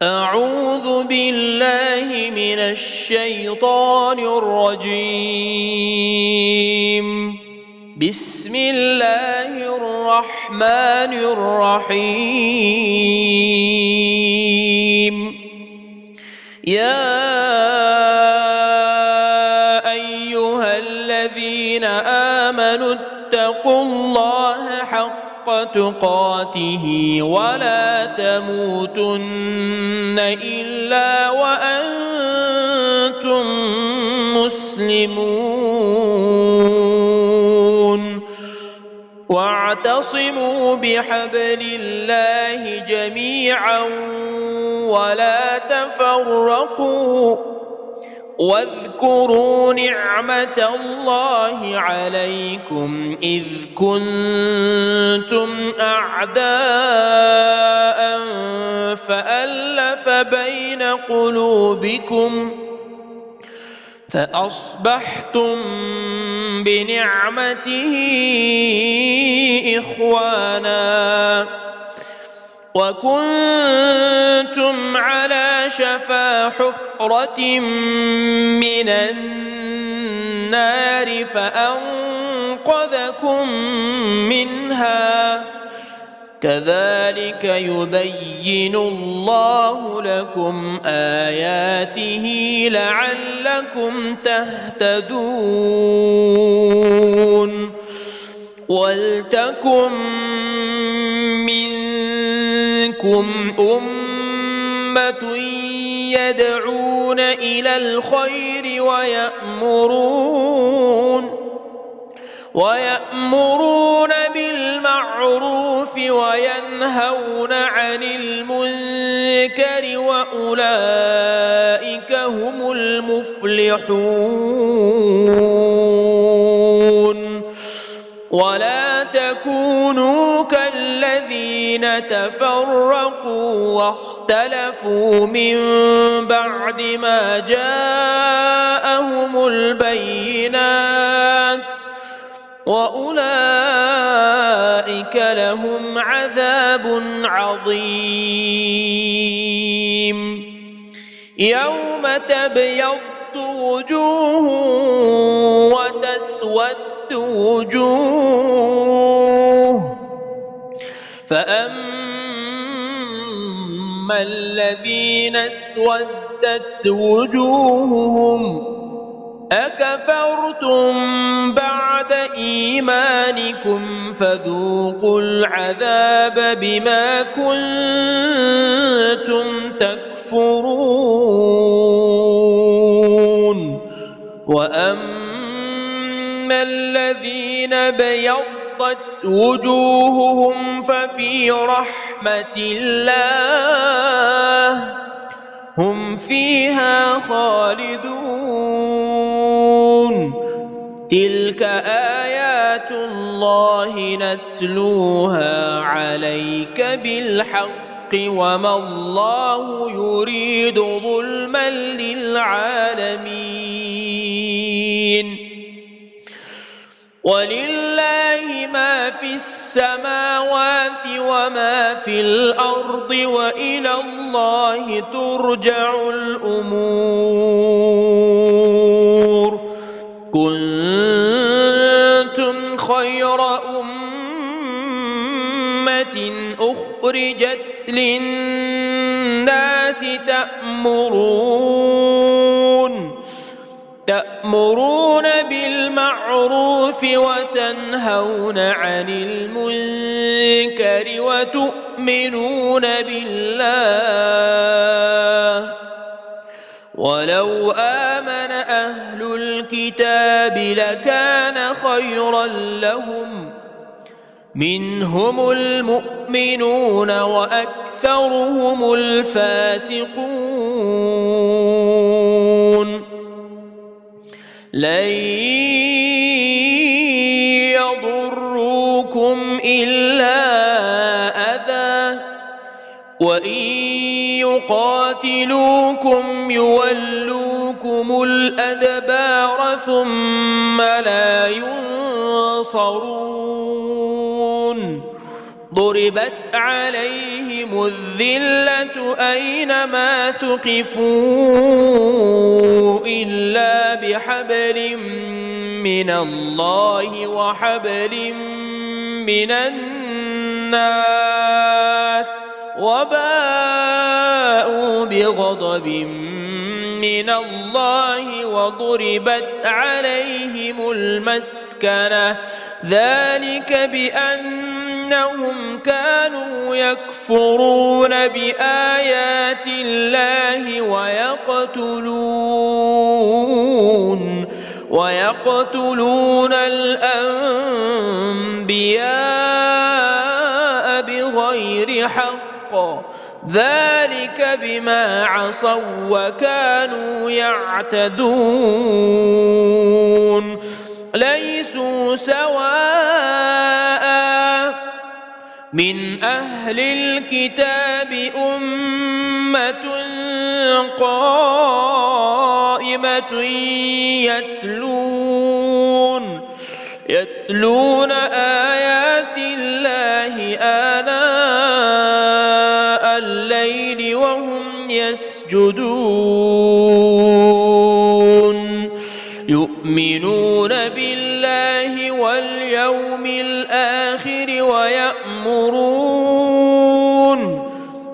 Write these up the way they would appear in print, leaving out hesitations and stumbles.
أعوذ بالله من الشيطان الرجيم. بسم الله الرحمن الرحيم. يا أيها الذين آمنوا اتقوا الله حق تقاته ولا تموتن إلا وأنتم مسلمون واعتصموا بحبل الله جميعا ولا تفرقوا واذكروا نعمة الله عليكم إذ كنتم أعداء فألف بين قلوبكم فأصبحتم بنعمته إخوانا وكنتم على شفا حفرة من النار فأنقذكم منها كذلك يبين الله لكم آياته لعلكم تهتدون ولتكن منكم أمة يدعون إلى الخير ويأمرون بالمعروف وينهون عن المنكر وأولئك هم المفلحون ولا تكونوا كالذين تفرقوا واختلفوا من بعد ما جاءهم البينات وأولئك لهم عذاب عظيم يوم تبيض وجوه وتسود وجوه فأما الذين اسودت وجوههم أكفرتم بعد إيمانكم فذوقوا العذاب بما كنتم تكفرون وأما الذين بيضت وجوههم ففي رحمة الله هم فيها خالدون تلك آيات الله نتلوها عليك بالحق وما الله يريد ظلما للعالمين ولله ما في السماوات وما في الأرض وإلى الله ترجع الأمور كنتم خير أمة أخرجت للناس تأمرون بالمعروف وتنهون عن المنكر وتؤمنون بالله ولو آمن أهل الكتاب لكان خيرا لهم منهم المؤمنون وأكثرهم الفاسقون لن يضروكم إلا أذى وإن يقاتلوكم يولوكم الأدبار ثم لا ينصرون ضربت عليهم الذلة أينما ثقفوا إلا بحبل من الله وحبل من الناس وباءوا بغضب من الله وضربت عليهم المسكنة ذلك بأنهم كانوا يكفرون بآيات الله ويقتلون الأنبياء بغير حق ذلك بما عصوا وكانوا يعتدون ليسوا سواء من أهل الكتاب أمة قائمة يتلون آيات الله آناء الليل وهم يسجدون يؤمنون بالله واليوم الآخر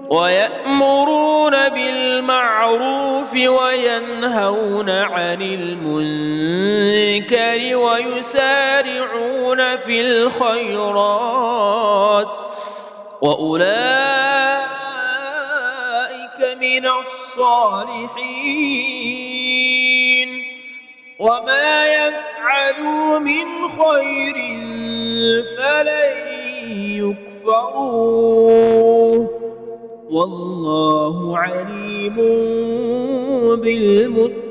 ويأمرون بالمعروف وينهون عن المنكر ويسارعون في الخيرات وأولئك من الصالحين وما يفعلوا من خير فلن يكفروه والله عليم بالمتقين.